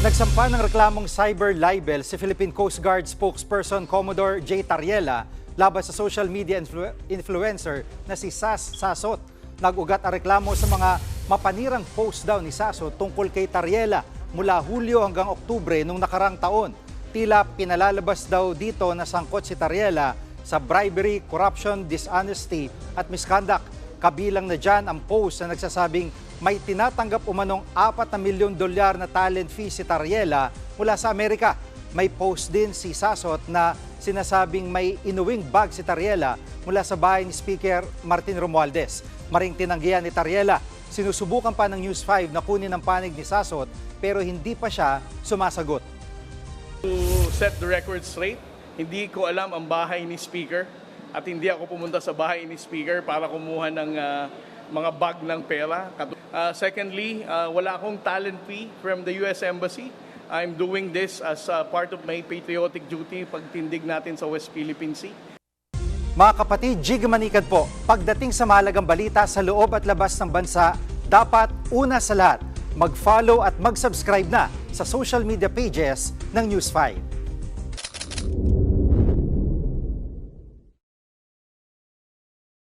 Nagsampa ng reklamong cyber libel si Philippine Coast Guard spokesperson Commodore J. Tariela laban sa social media influencer na si Sas Sasot. Nag-ugat ang reklamo sa mga mapanirang post daw ni Sasot tungkol kay Tariela mula Hulyo hanggang Oktubre nung nakarang taon. Tila pinalalabas daw dito na sangkot si Tariela sa bribery, corruption, dishonesty at misconduct. Kabilang na dyan ang post na nagsasabing may tinatanggap umanong $4 na milyon na talent fee si Tariela mula sa Amerika. May post din si Sasot na sinasabing may inuwing bag si Tariela mula sa bahay ni Speaker Martin Romualdez. Maring tinanggihan ni Tariela. Sinusubukan pa ng News 5 na kunin ang panig ni Sasot pero hindi pa siya sumasagot. To set the record straight, hindi ko alam ang bahay ni Speaker at hindi ako pumunta sa bahay ni Speaker para kumuha ng mga bag ng pera. Secondly, wala akong talent fee from the US Embassy. I'm doing this as part of my patriotic duty pagtindig natin sa West Philippine Sea. Mga kapatid, Jig Manikad po, pagdating sa mahalagang balita sa loob at labas ng bansa, dapat una sa lahat, mag-follow at mag-subscribe na sa social media pages ng News 5.